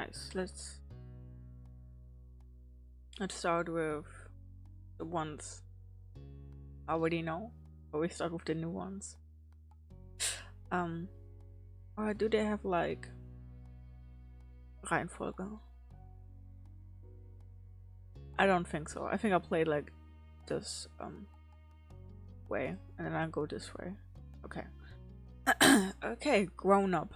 Nice. Let's start with the ones I already know, or we start with the new ones. Or do they have like Reihenfolge? I don't think so. I think I played like this way, and then I go this way. Okay. Okay, grown up.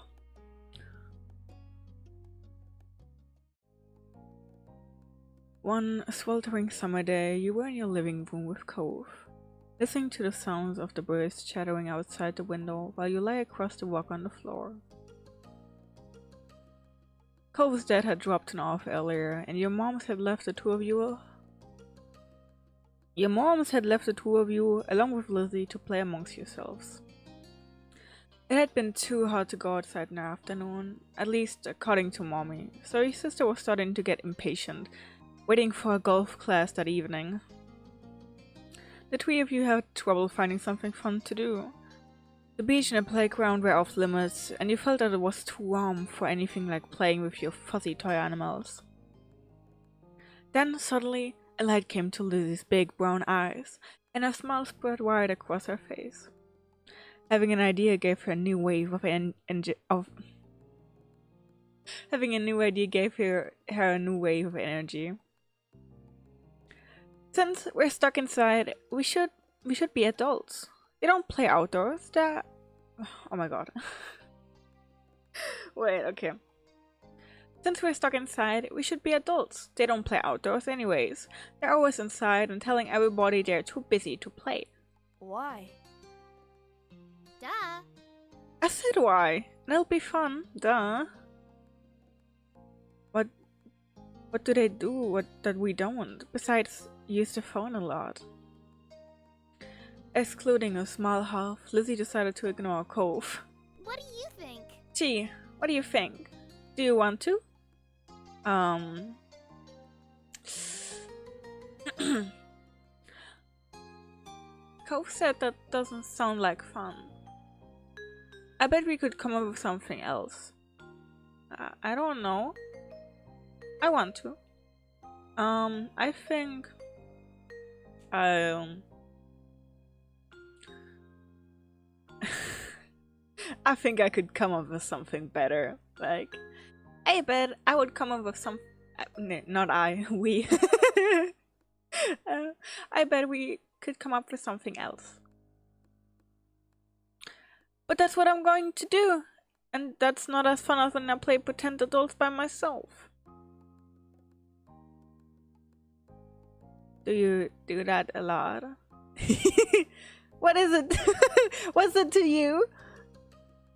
One sweltering summer day, you were in your living room with Cove, listening to the sounds of the birds chattering outside the window while you lay across the rug on the floor. Cove's dad had dropped off earlier, and your moms had left the two of you along with Lizzie to play amongst yourselves. It had been too hot to go outside in the afternoon, at least according to Mommy, so your sister was starting to get impatient, waiting for a golf class that evening. The three of you had trouble finding something fun to do. The beach and the playground were off limits, and you felt that it was too warm for anything like playing with your fuzzy toy animals. Then suddenly, a light came to Lizzie's big brown eyes, and a smile spread wide across her face. Having an idea gave her a new wave of energy. Since we're stuck inside, we should be adults. They don't play outdoors. They're... Oh my god. Wait, okay. Since we're stuck inside, we should be adults. They don't play outdoors anyways. They're always inside and telling everybody they're too busy to play. Why? Duh. I said why. It'll be fun. Duh. What do they do that we don't? Besides, use the phone a lot. Excluding a small half, Lizzie decided to ignore Cove. What do you think? Gee, what do you think? Do you want to? Cove said that doesn't sound like fun. I bet we could come up with something else. I don't know. I want to. I think I think I could come up with something better. Like, I bet I would come up with some. Not I. We. I bet we could come up with something else. But that's what I'm going to do, and that's not as fun as when I play pretend adults by myself. Do you do that a lot? What is it? What's it to you?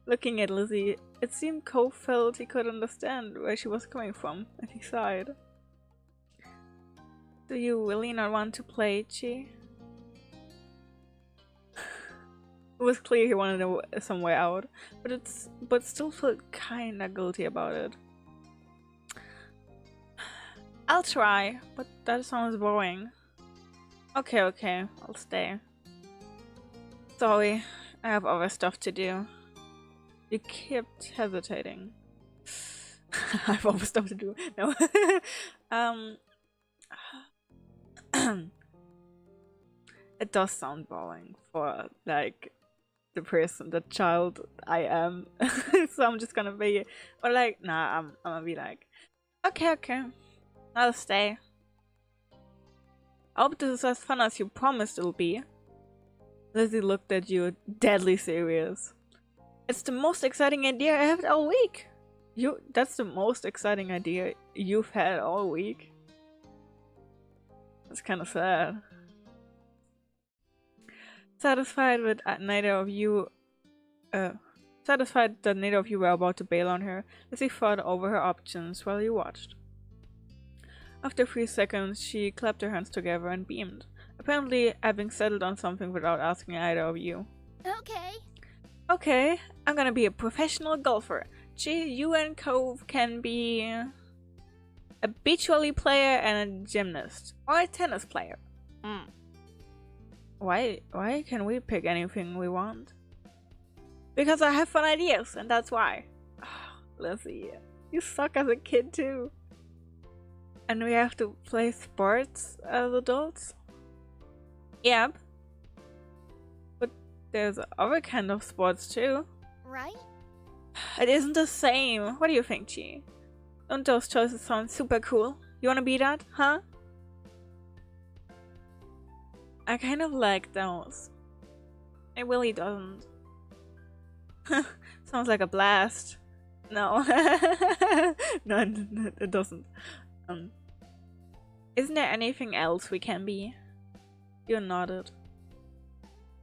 Looking at Lizzie, it seemed Cove felt he could understand where she was coming from, and he sighed. Do you really not want to play, Chi? It was clear he wanted some way out, but still felt kinda guilty about it. I'll try, but that sounds boring. Okay, I'll stay. Sorry, I have other stuff to do. You kept hesitating. I have other stuff to do. No. It does sound boring for like the child I am. So I'm just gonna be, or like, nah, I'm gonna be like, okay, I'll stay. I hope this is as fun as you promised it'll be. Lizzie looked at you, deadly serious. It's the most exciting idea I had all week. That's the most exciting idea you've had all week. That's kind of sad. Satisfied that neither of you were about to bail on her, Lizzie thought over her options while you watched. After 3 seconds, she clapped her hands together and beamed, apparently having settled on something without asking either of you. Okay, I'm gonna be a professional golfer. Gee, you and Cove can be a beach volley player and a gymnast, or a tennis player. Why can we pick anything we want? Because I have fun ideas, and that's why. Lizzie, You suck as a kid too. And we have to play sports as adults? Yep. But there's other kind of sports too. Right? It isn't the same. What do you think, Chi? Don't those choices sound super cool? You wanna be that, huh? I kind of like those. It really doesn't. Sounds like a blast. No. No, it doesn't. Isn't there anything else we can be? You nodded.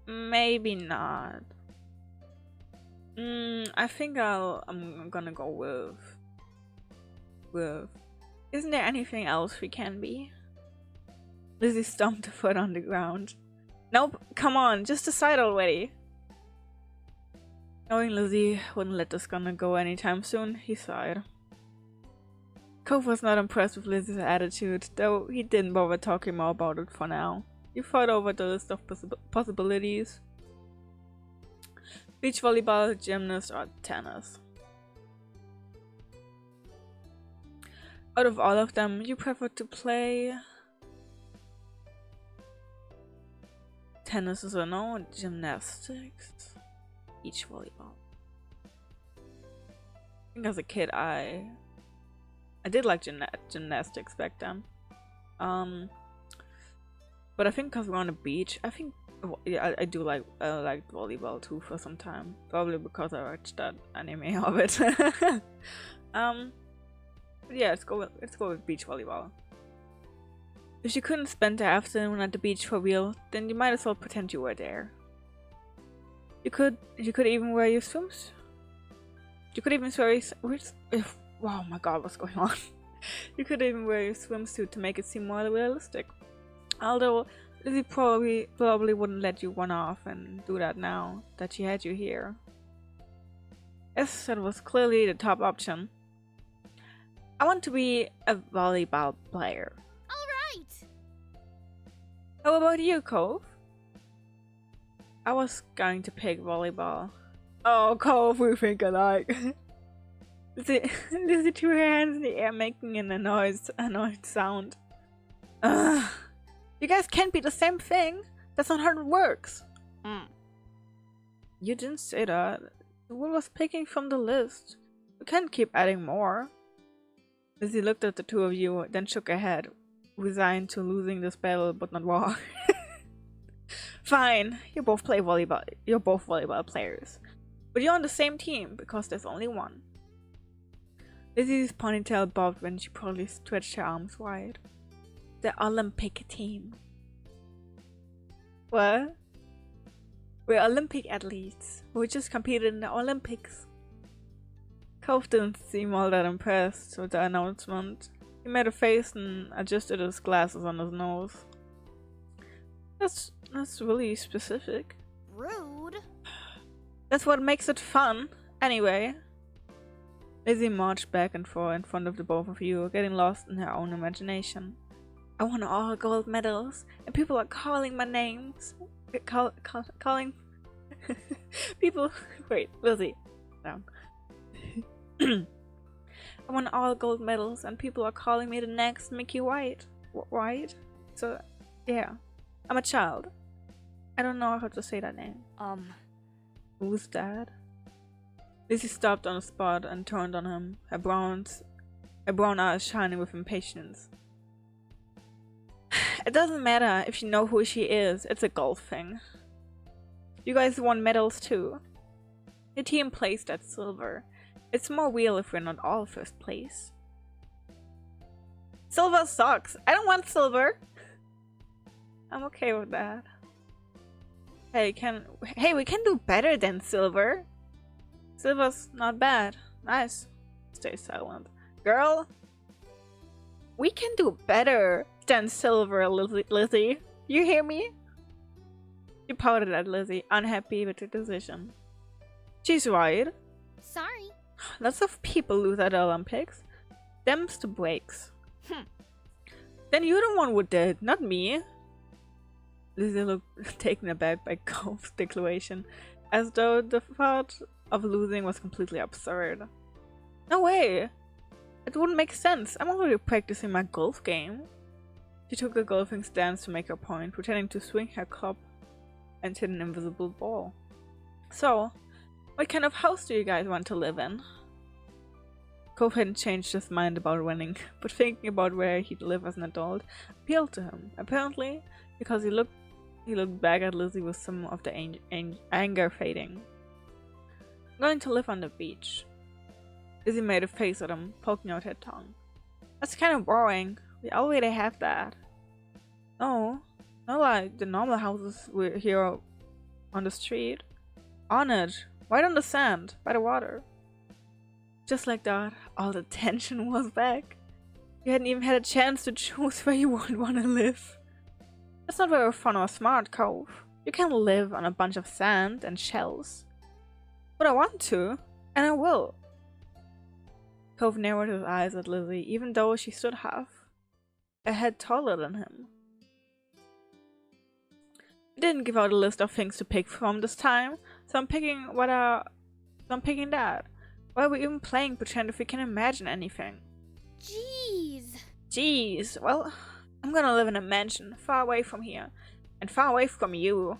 Maybe not. I think I'm gonna go with. Isn't there anything else we can be? Lizzie stomped a foot on the ground. Nope, come on, just decide already. Knowing Lizzie wouldn't let this gonna go anytime soon, he sighed. Cove was not impressed with Lizzie's attitude, though he didn't bother talking more about it for now. He thought over the list of possibilities. Beach volleyball, gymnast, or tennis. Out of all of them, you prefer to play... Tennis is a no, gymnastics, beach volleyball. I think as a kid I did like gymnastics back then. But I think because we're on the beach, I think yeah, I do like volleyball too for some time. Probably because I watched that anime of it. But yeah, let's go with beach volleyball. If you couldn't spend the afternoon at the beach for real, then you might as well pretend you were there. You could even wear your swimsuit. You could even wear your wow, my god, what's going on? You could even wear your swimsuit to make it seem more realistic. Although Lizzie probably wouldn't let you run off and do that now that she had you here. Yes, that was clearly the top option. I want to be a volleyball player. How about you, Cove? I was going to pick volleyball. Oh, Cove, we think alike. Lizzie threw her hands in the air, making an annoyed sound. Ugh. You guys can't be the same thing. That's not how it works. You didn't say that. The one was picking from the list. We can't keep adding more. Lizzie looked at the two of you, then shook her head. Resigned to losing this battle, but not war. Fine, you both play volleyball. You're both volleyball players, but you're on the same team because there's only one. Lizzie's ponytail bobbed when she proudly stretched her arms wide. The Olympic team. What? We're Olympic athletes. We just competed in the Olympics. Cove didn't seem all that impressed with the announcement. He made a face and adjusted his glasses on his nose. That's really specific. Rude. That's what makes it fun. Anyway. Lizzie marched back and forth in front of the both of you, getting lost in her own imagination. I won all gold medals, and people are calling my names. Calling people. Wait, Lizzie. Down. I won all gold medals and people are calling me the next Mickey White. White? So, yeah. I'm a child. I don't know how to say that name. Who's that? Lizzie stopped on the spot and turned on him, her brown eyes shining with impatience. It doesn't matter if you know who she is, it's a golf thing. You guys won medals too. Your team placed at silver. It's more real if we're not all first place. Silver sucks. I don't want silver. I'm okay with that. Hey, we can do better than silver. Silver's not bad. Nice. Stay silent. Girl, we can do better than silver, Lizzie. You hear me? She pouted at Lizzie, unhappy with the decision. She's right. Sorry. Lots of people lose at the Olympics. Them's the breaks. Then you're the one who did, not me. Lizzie looked taken aback by Cove's declaration, as though the thought of losing was completely absurd. No way! It wouldn't make sense. I'm already practicing my golf game. She took a golfing stance to make her point, pretending to swing her club and hit an invisible ball. So, what kind of house do you guys want to live in? Cove hadn't changed his mind about winning, but thinking about where he'd live as an adult appealed to him. Apparently, because he looked back at Lizzie with some of the anger fading. I'm going to live on the beach. Lizzie made a face at him, poking out her tongue. That's kind of boring. We already have that. No, not like the normal houses we here on the street. On it, right on the sand, by the water. Just like that, all the tension was back. You hadn't even had a chance to choose where you would want to live. That's not very fun or smart, Cove. You can't live on a bunch of sand and shells. But I want to, and I will. Cove narrowed his eyes at Lizzie, even though she stood half a head taller than him. He didn't give out a list of things to pick from this time, so I'm picking that. Why are we even playing pretend if we can imagine anything? Jeez, well, I'm gonna live in a mansion, far away from here, and far away from you.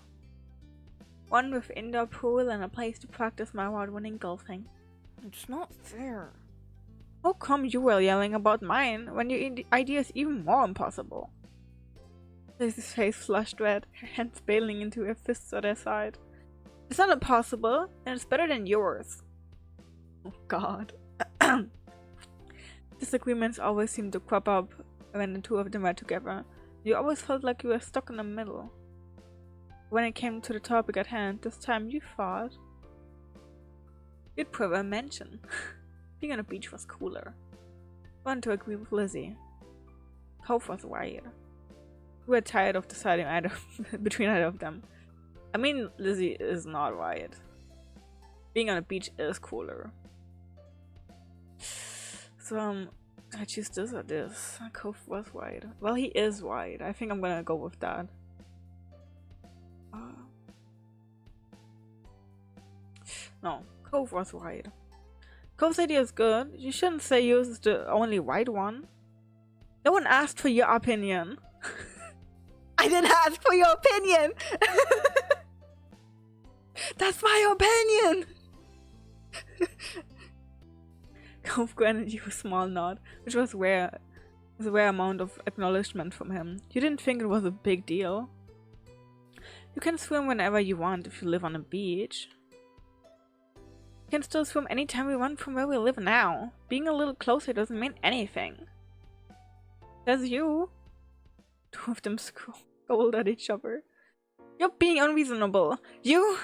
One with indoor pool and a place to practice my award-winning golfing. It's not fair. How come you were yelling about mine when your idea is even more impossible? Lizzie's face flushed red, her hands bailing into her fists at her side. It's not impossible, and it's better than yours. Oh god. Disagreements always seemed to crop up when the two of them were together. You always felt like you were stuck in the middle. When it came to the topic at hand, this time you thought you'd prefer a mansion. Being on a beach was cooler. I wanted to agree with Lizzie. Cove was right. We were tired of deciding between either of them. I mean, Lizzie is not right. Being on a beach is cooler. So, I choose this or this. Cove was right. Well, he is right. I think I'm gonna go with that. No, Cove was right. Cove's idea is good. You shouldn't say yours is the only right one. No one asked for your opinion. I didn't ask for your opinion! That's my opinion! Cove granted you a small nod, which was a rare amount of acknowledgement from him. You didn't think it was a big deal. You can swim whenever you want if you live on a beach. You can still swim anytime we want from where we live now. Being a little closer doesn't mean anything. Says you. Two of them scolded at each other. You're being unreasonable. You!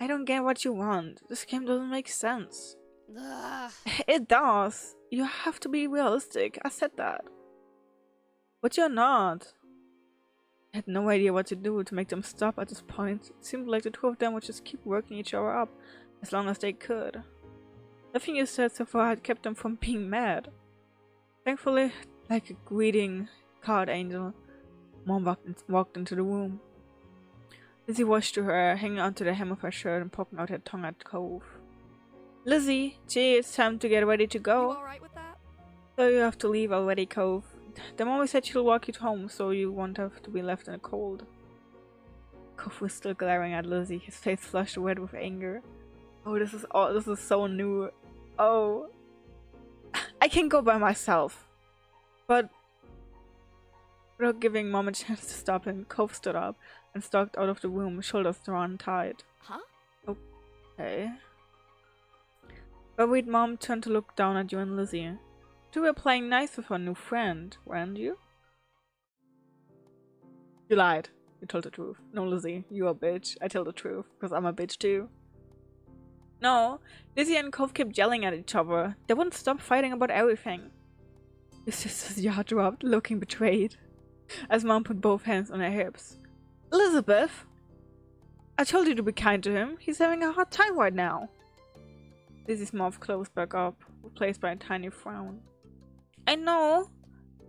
I don't get what you want. This game doesn't make sense. Ugh. It does. You have to be realistic. I said that. But you're not. I had no idea what to do to make them stop at this point. It seemed like the two of them would just keep working each other up as long as they could. Nothing you said so far had kept them from being mad. Thankfully, like a greeting card angel, Mom walked into the room. Lizzie washed to her, hanging onto the hem of her shirt and poking out her tongue at Cove. Lizzie, gee, it's time to get ready to go. You alright with that? So you have to leave already, Cove. The mommy said she'll walk you home so you won't have to be left in the cold. Cove was still glaring at Lizzie, his face flushed red with anger. Oh, this is so new. Oh. I can go by myself. But without giving Mom a chance to stop him, Cove stood up and stalked out of the room, shoulders drawn tight. Huh? Okay. Worried Mom turned to look down at you and Lizzie. You were playing nice with her new friend, weren't you? You lied. You told the truth. No, Lizzie, you're a bitch. I tell the truth, because I'm a bitch too. No, Lizzie and Cove kept yelling at each other. They wouldn't stop fighting about everything. Your sister's jaw dropped, looking betrayed, as Mom put both hands on her hips. Elizabeth! I told you to be kind to him. He's having a hard time right now. Lizzie's mouth closed back up, replaced by a tiny frown. I know.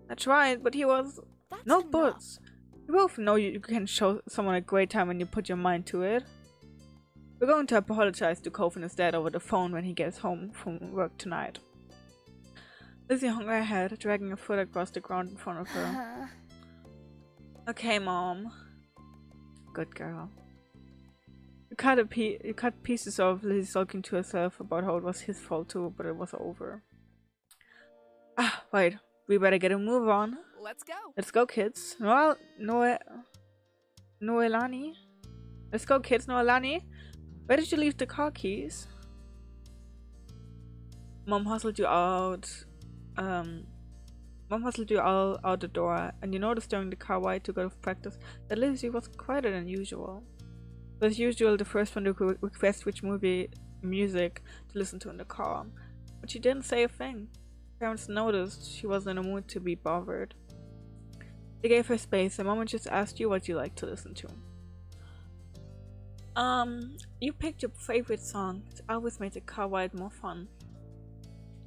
That's right, but he was... That's no enough. buts. You both know you can show someone a great time when you put your mind to it. We're going to apologize to Cove and his dad over the phone when he gets home from work tonight. Lizzie hung her head, dragging a foot across the ground in front of her. Okay, Mom. Good girl. You cut pieces of Lizzie sulking to herself about how it was his fault too, but it was over. Ah, wait. We better get a move on. Let's go. Let's go, kids. Noelani? Let's go, kids. Noelani? Where did you leave the car keys? Mom hustled you out. Mom hustled you all out the door, and you noticed during the car ride to go to practice that Lizzie was quieter than usual. As usual, the first one to request which music to listen to in the car, but she didn't say a thing. Parents noticed she wasn't in a mood to be bothered. They gave her space, and Mom just asked you what you like to listen to. You picked your favorite song. It always made the car ride more fun.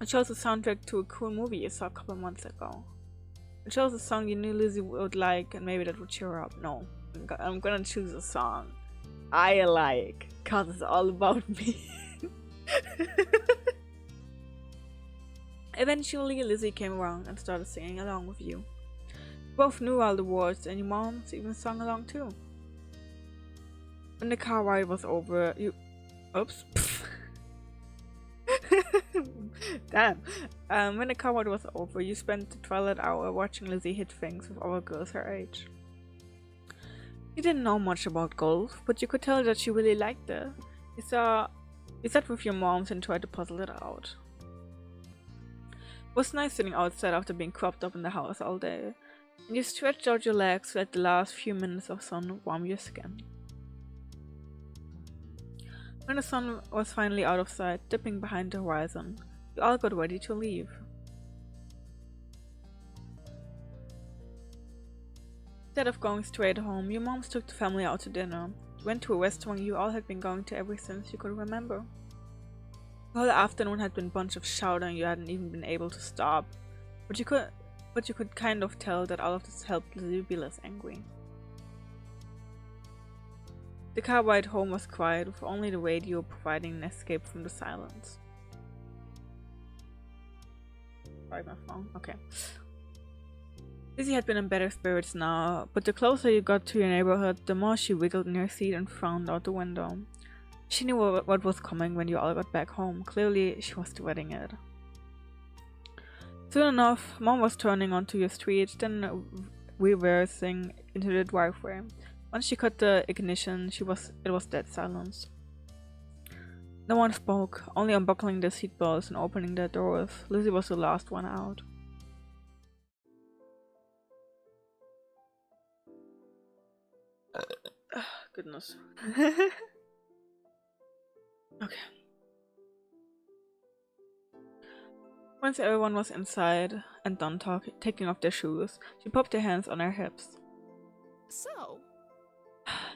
It chose the soundtrack to a cool movie you saw a couple months ago. It chose a song you knew Lizzie would like, and maybe that would cheer her up. No, I'm gonna choose a song I like, cause it's all about me. Eventually, Lizzie came around and started singing along with you. You both knew all the words, and your moms even sang along too. When the car ride was over, you... Oops. Damn. When the car ride was over, you spent the twilight hour watching Lizzie hit things with other girls her age. You didn't know much about golf, but you could tell that she really liked it. You sat with your moms and tried to puzzle it out. It was nice sitting outside after being cropped up in the house all day, and you stretched out your legs to let the last few minutes of sun warm your skin. When the sun was finally out of sight, dipping behind the horizon, you all got ready to leave. Instead of going straight home, your moms took the family out to dinner. You went to a restaurant you all had been going to ever since you could remember. The whole afternoon had been a bunch of shouting, you hadn't even been able to stop, but you could kind of tell that all of this helped Lizzie be less angry. The car ride home was quiet, with only the radio providing an escape from the silence. Right, my phone? Okay. Lizzie had been in better spirits now, but the closer you got to your neighborhood, the more she wiggled in her seat and frowned out the window. She knew what was coming when you all got back home. Clearly, she was dreading it. Soon enough, Mom was turning onto your street, then reversing into the driveway. Once she cut the ignition, it was dead silence. No one spoke, only unbuckling the seatbelts and opening their doors. Lizzie was the last one out. Goodness. Okay. Once everyone was inside and done taking off their shoes, she popped her hands on her hips. So,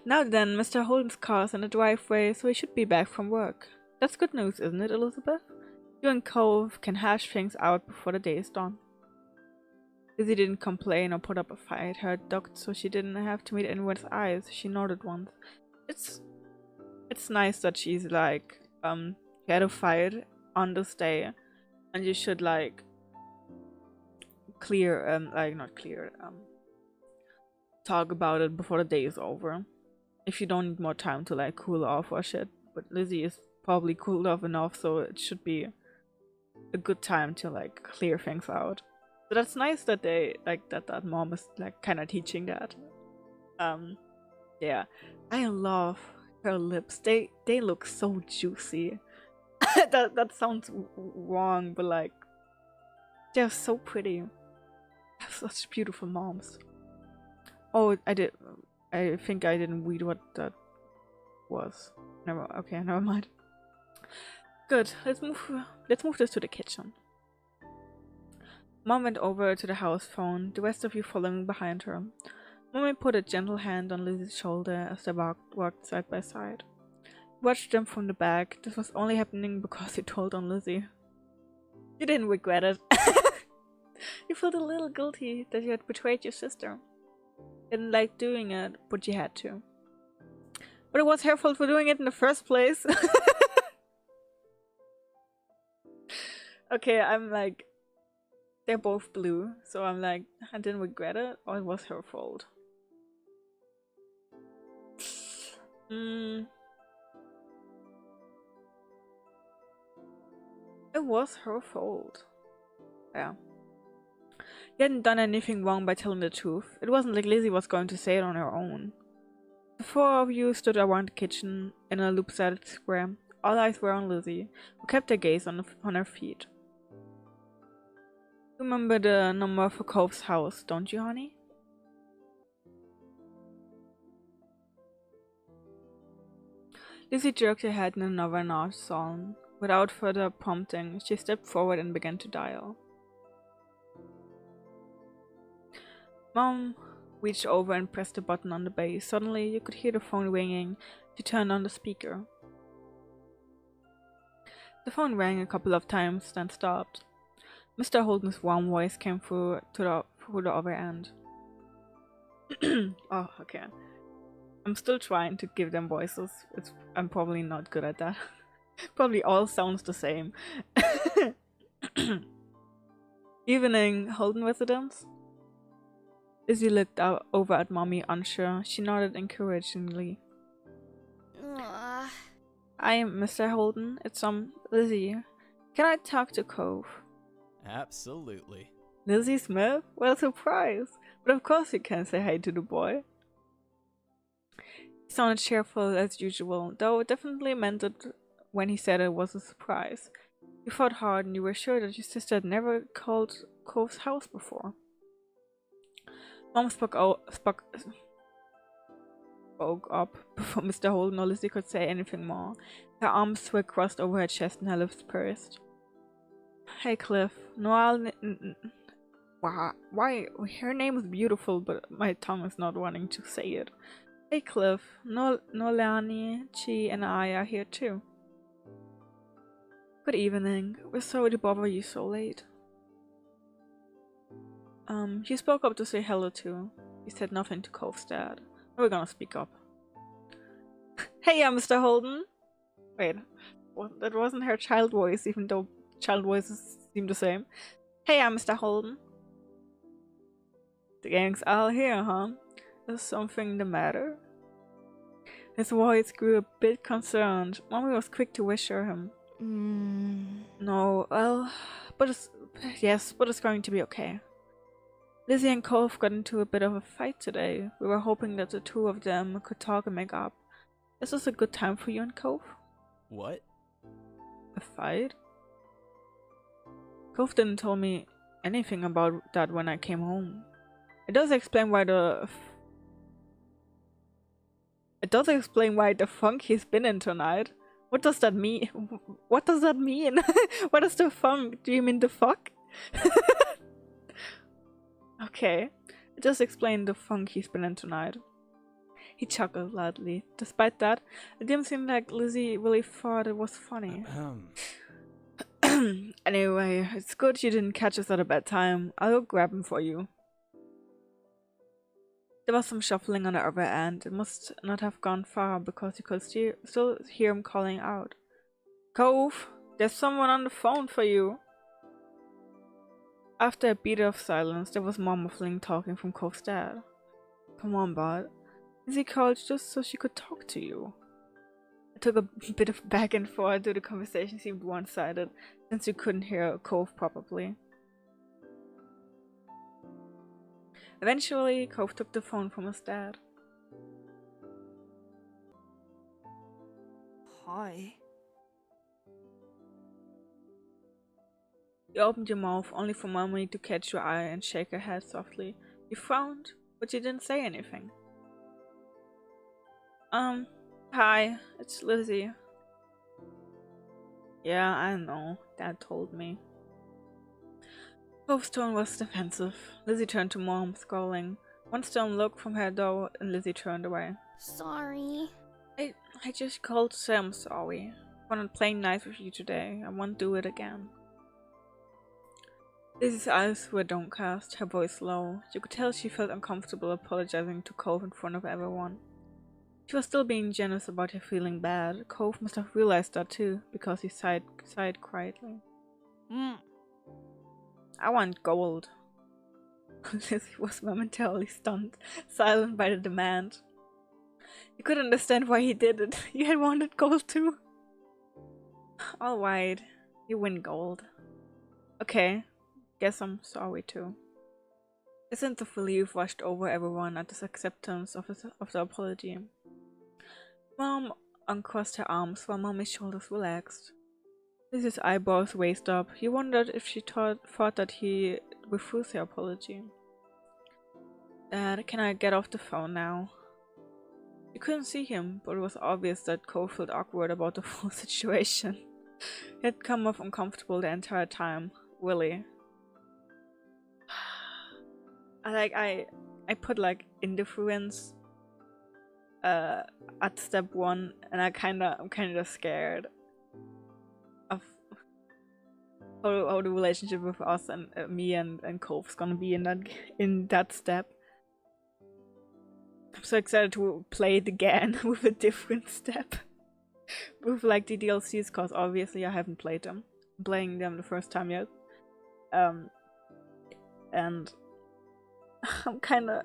Now then, Mr. Holden's car's in the driveway, so he should be back from work. That's good news, isn't it, Elizabeth? You and Cove can hash things out before the day is done. Lizzie didn't complain or put up a fight. Her head ducked so she didn't have to meet anyone's eyes. She nodded once. It's nice that she's like, you had a fight on this day, and you should like talk about it before the day is over. If you don't need more time to like cool off or shit. But Lizzie is probably cooled off enough, so it should be a good time to like clear things out. So that's nice that they like that mom is like kind of teaching that. Yeah, I love her lips. They look so juicy. that sounds wrong, but like they're so pretty. I have such beautiful moms. Oh, I think I didn't read what that was. Never mind. Good. Let's move this to the kitchen. Mom went over to the house phone, the rest of you following behind her. Mommy put a gentle hand on Lizzie's shoulder as they walked side by side. You watched them from the back. This was only happening because you told on Lizzie. You didn't regret it. You felt a little guilty that you had betrayed your sister. Didn't like doing it, but you had to. But it was her fault for doing it in the first place. Okay, I'm like, they're both blue, so I'm like, I didn't regret it, or it was her fault. It was her fault. Yeah. You hadn't done anything wrong by telling the truth. It wasn't like Lizzie was going to say it on her own. The four of you stood around the kitchen in a loop-sided square. All eyes were on Lizzie, who kept her gaze on her feet. You remember the number for Cove's house, don't you, honey? Lizzie jerked her head in another nod song. Without further prompting, she stepped forward and began to dial. Mom reached over and pressed a button on the base. Suddenly, you could hear the phone ringing. She turned on the speaker. The phone rang a couple of times, then stopped. Mr. Holden's warm voice came through the other end. Oh, okay. I'm still trying to give them voices. I'm probably not good at that. Probably all sounds the same. Evening, Holden residence? Lizzie looked out over at Mommy, unsure. She nodded encouragingly. I am Mr. Holden. It's Lizzie. Can I talk to Cove? Absolutely. Lizzie Smith? What a surprise! But of course you can say hi to the boy. He sounded cheerful as usual, though it definitely meant it when he said it was a surprise. You thought hard and you were sure that your sister had never called Cove's house before. Mom spoke up before Mr. Holden or Lizzie could say anything more. Her arms were crossed over her chest and her lips pursed. Hey Cliff, Noel, why? Her name is beautiful, but my tongue is not wanting to say it. Hey Cliff, Nolani, Chi, and I are here too. Good evening. We're sorry to bother you so late. He spoke up to say hello too. He said nothing to Cove's dad. We're gonna speak up. Hey, Mr. Holden. Wait, that wasn't her child voice, even though child voices seem the same. Hey, Mr. Holden. The gang's all here, huh? Is something the matter? His voice grew a bit concerned. Mommy was quick to reassure him. No, well, but it's going to be okay. Lizzie and Cove got into a bit of a fight today. We were hoping that the two of them could talk and make up. Is this a good time for you and Cove? What? A fight? Cove didn't tell me anything about that when I came home. It does explain why the funk he's been in tonight. What does that mean? What does that mean? What is the funk? Do you mean the fuck? Okay, it does explain the funk he's been in tonight. He chuckled loudly. Despite that, it didn't seem like Lizzie really thought it was funny. Anyway, it's good you didn't catch us at a bad time. I'll go grab him for you. There was some shuffling on the other end. It must not have gone far because you could still hear him calling out. Cove, there's someone on the phone for you. After a beat of silence, there was more muffling talking from Cove's dad. Come on, bud. Lizzie called just so she could talk to you. It took a bit of back and forth, though the conversation seemed one-sided, since you couldn't hear Cove properly. Eventually, Cove took the phone from his dad. Hi. You opened your mouth only for Mommy to catch your eye and shake her head softly. You frowned, but you didn't say anything. Hi, it's Lizzie. Yeah, I know, Dad told me. Cove's tone was defensive. Lizzie turned to Mom, scowling. One stern look from her door, and Lizzie turned away. Sorry. I just called to say I'm sorry. I wanted playing nice with you today. I won't do it again. Lizzie's eyes were downcast, her voice low. You could tell she felt uncomfortable apologizing to Cove in front of everyone. She was still being generous about her feeling bad. Cove must have realized that too, because he sighed quietly. I want gold. Lizzie was momentarily stunned, silent by the demand. You could understand why he did it. You had wanted gold too. Alright, you win gold. Okay, guess I'm sorry too. A sense of relief washed over everyone at this acceptance of the apology. Mom uncrossed her arms while Mommy's shoulders relaxed. Lizzie's eyebrows raised up. He wondered if she thought that he refused her apology. Dad, can I get off the phone now? You couldn't see him, but it was obvious that Cole felt awkward about the whole situation. He had come off uncomfortable the entire time. Really. I put like indifference at step 1, and I'm kinda scared of how the relationship with us and me and Cove's gonna be in that step. I'm so excited to play it again with a different step. With like the DLCs, cause obviously I haven't played them. I'm playing them the first time yet. And I'm kinda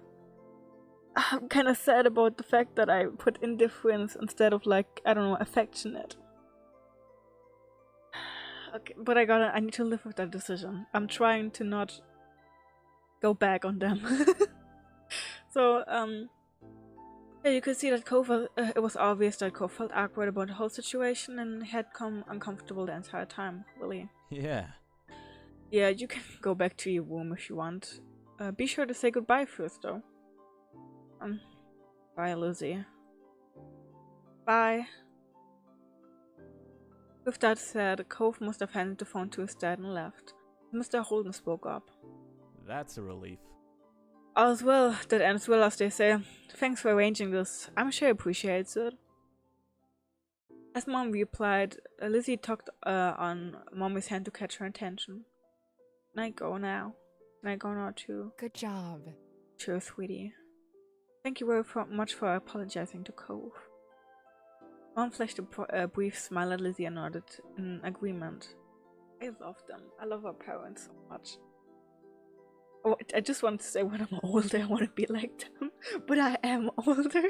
sad about the fact that I put indifference instead of like, I don't know, affectionate. Okay, but I need to live with that decision. I'm trying to not go back on them. So, yeah, you could see that Cove, it was obvious that Cove felt awkward about the whole situation and had come uncomfortable the entire time, really. Yeah. Yeah, you can go back to your room if you want. Be sure to say goodbye first, though. Bye, Lizzie. Bye. With that said, Cove must have handed the phone to his dad and left. Mr. Holden spoke up. That's a relief. All's well that ends well, as they say. Thanks for arranging this. I'm sure he appreciates it. As Mom replied, Lizzie tugged on Mommy's hand to catch her attention. Can I go now? Can I go now too? Good job. Sure, sweetie. Thank you very much for apologizing to Cove. Mom flashed a brief smile at Lizzie and nodded in agreement. I love them. I love our parents so much. Oh, I just want to say when I'm older, I want to be like them. But I am older.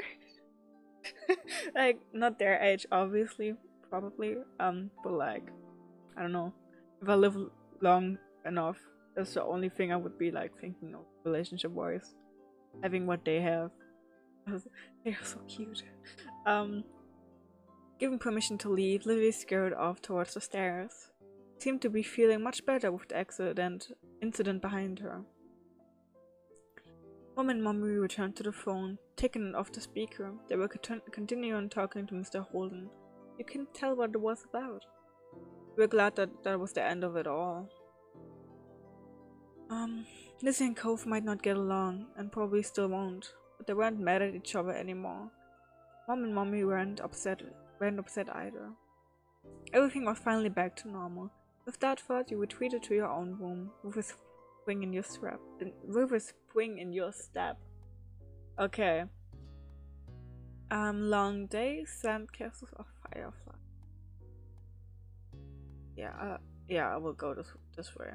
Like, not their age, obviously, probably. But like, I don't know. If I live long enough, that's the only thing I would be like thinking of relationship-wise. Having what they have. They are so cute. Given permission to leave, Lily scurried off towards the stairs. Seemed to be feeling much better with the incident behind her. Mom and Mommy returned to the phone, taking it off the speaker. They were continuing talking to Mr. Holden. You couldn't tell what it was about. We were glad that that was the end of it all. Lizzie and Cove might not get along, and probably still won't, but they weren't mad at each other anymore. Mom and Mommy weren't upset either. Everything was finally back to normal. With that thought, you retreated to your own room, with a spring in your step. Okay. Long day, sandcastles, or firefly. Yeah, I will go this way.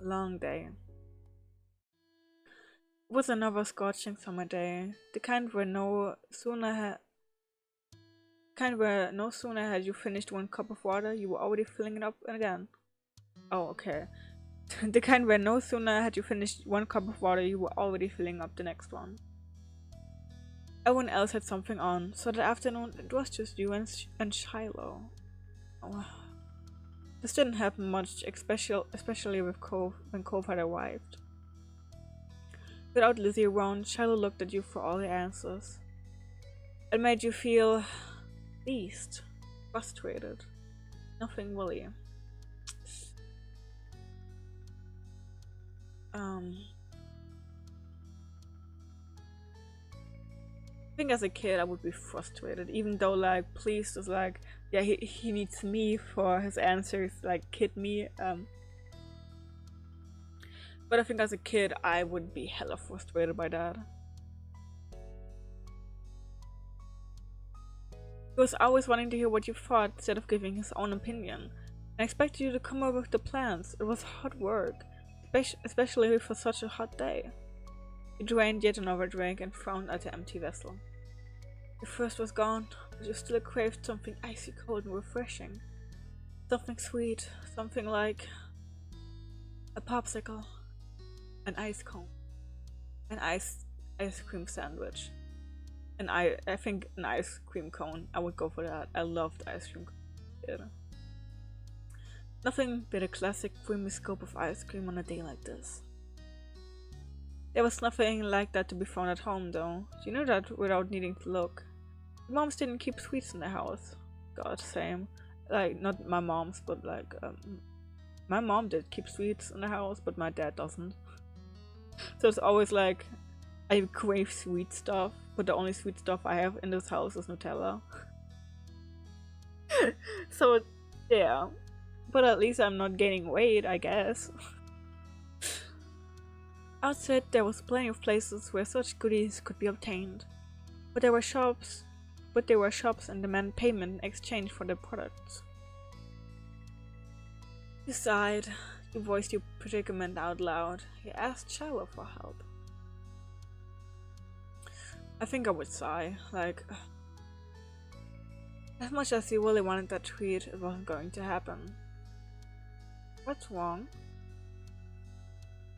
Long day. It was another scorching summer day, the kind where no sooner had you finished one cup of water, you were already filling it up again. Oh, okay. The kind where no sooner had you finished one cup of water, you were already filling up the next one. Everyone else had something on, so that afternoon it was just you and Shiloh. Oh. This didn't happen much, especially with Cove when Cove had arrived. Without Lizzie around, Shiloh looked at you for all the answers. It made you feel pleased, frustrated, nothing really. I think as a kid I would be frustrated, even though like pleased is like, yeah, he needs me for his answers, like kid me. But I think as a kid I would be hella frustrated by that. He was always wanting to hear what you thought instead of giving his own opinion. I expected you to come up with the plans. It was hard work, especially for such a hot day. He drained yet another drink and frowned at the empty vessel. Your thirst was gone, but you still craved something icy cold and refreshing. Something sweet, something like a popsicle, an ice cone, an ice cream sandwich. And I think an ice cream cone. I would go for that. I loved ice cream cone. Nothing but a classic creamy scoop of ice cream on a day like this. There was nothing like that to be found at home though. You knew that without needing to look. Moms didn't keep sweets in the house. God, same. Like, not my mom's, but like, my mom did keep sweets in the house, but my dad doesn't. So it's always like, I crave sweet stuff, but the only sweet stuff I have in this house is Nutella. So, yeah. But at least I'm not gaining weight, I guess. Outside, there was plenty of places where such goodies could be obtained. But there were shops and demanded payment in exchange for their products. You sighed. You voiced your predicament out loud. You asked 𝚁𝚊𝚊𝚗𝚔 for help. I think I would sigh, like, as much as you really wanted that treat, it wasn't going to happen. What's wrong?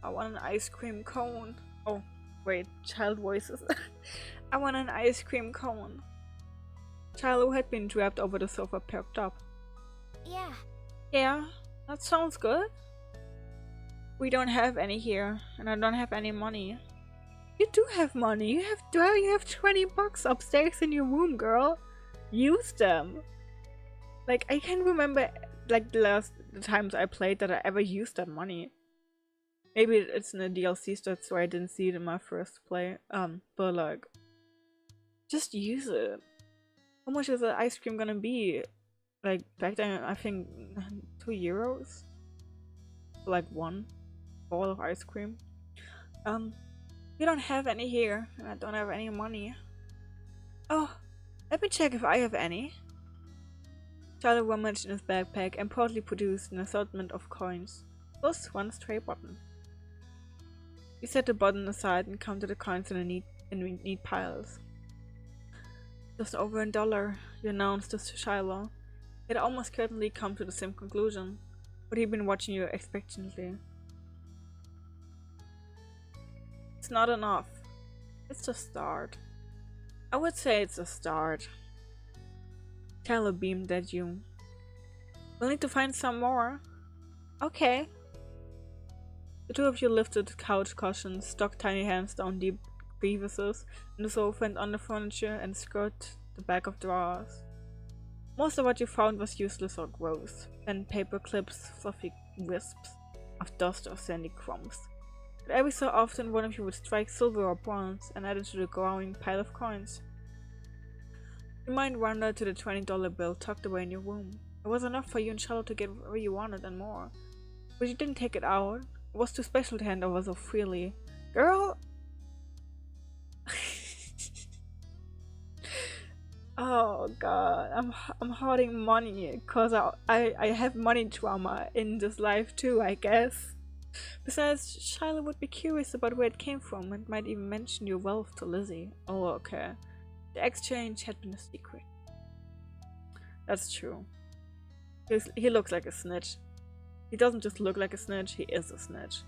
I want an ice cream cone. Oh, wait, child voices. I want an ice cream cone. 𝚁𝚊𝚊𝚗𝚔, who had been draped over the sofa, perked up. Yeah. Yeah, that sounds good. We don't have any here, and I don't have any money. You do have money. You have 20 bucks upstairs in your room, girl. Use them. Like, I can't remember like the times I played that I ever used that money. Maybe it's in the DLC, that's why I didn't see it in my first play. But like, just use it. How much is the ice cream gonna be? Like back then, I think €2 for like one bowl of ice cream. We don't have any here, and I don't have any money. Oh, let me check if I have any. 𝚁𝚊𝚊𝚗𝚔 rummaged in his backpack and proudly produced an assortment of coins, plus one stray button. He set the button aside and counted the coins in neat piles. Just over $1, you announced to 𝚁𝚊𝚊𝚗𝚔. He had almost certainly come to the same conclusion, but he'd been watching you expectantly. It's not enough. It's a start. I would say it's a start. 𝚁𝚊𝚊𝚗𝚔 beamed at you. We'll need to find some more. Okay. The two of you lifted couch cushions, stuck tiny hands down deep crevices in the sofa and under furniture, and scrubbed the back of drawers. Most of what you found was useless or gross. Pen, paper clips, fluffy wisps of dust or sandy crumbs. But every so often one of you would strike silver or bronze and add it to the growing pile of coins. Your mind wandered to the $20 bill tucked away in your room. It was enough for you and 𝚁𝚊𝚊𝚗𝚔 to get whatever you wanted and more. But you didn't take it out. It was too special to hand over so freely. Girl! Oh god, I'm hoarding money cause I have money trauma in this life too, I guess. Besides, 𝚁𝚊𝚊𝚗𝚔 would be curious about where it came from and might even mention your wealth to Lizzie. Oh, okay. The exchange had been a secret. That's true. He looks like a snitch. He doesn't just look like a snitch, he is a snitch.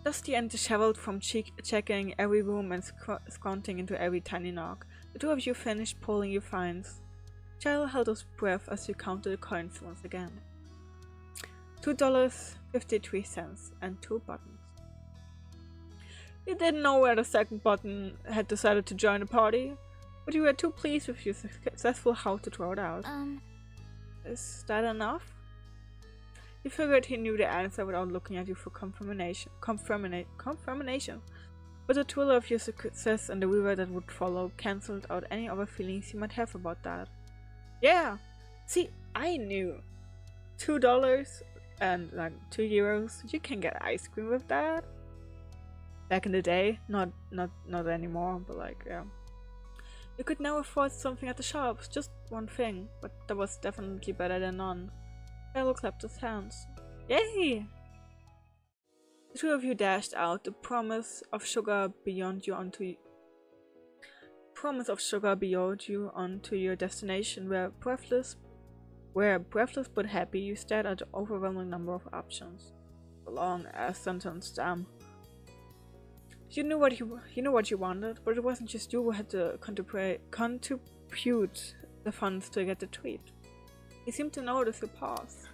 Dusty and disheveled from checking every room and squinting into every tiny nook, the two of you finished pulling your finds. 𝚁𝚊𝚊𝚗𝚔 held his breath as you counted the coins once again. $2.53 and 2 buttons. You didn't know where the second button had decided to join the party, but you were too pleased with your successful haul to throw it out. Is that enough? You figured he knew the answer without looking at you for confirmation. But the thrill of your success and the reward that would follow cancelled out any other feelings you might have about that. Yeah! See, I knew! $2 and like €2, you can get ice cream with that. Back in the day, not anymore, but like, yeah. You could now afford something at the shops, just one thing, but that was definitely better than none. Pharaoh clapped his hands. Yay! The two of you dashed out, the promise of sugar beyond you onto your destination, where breathless but happy, you stared at the overwhelming number of options. A long ass sentence, damn. You knew what you wanted, but it wasn't just you who had to contribute the funds to get the treat. He seemed to notice your pause.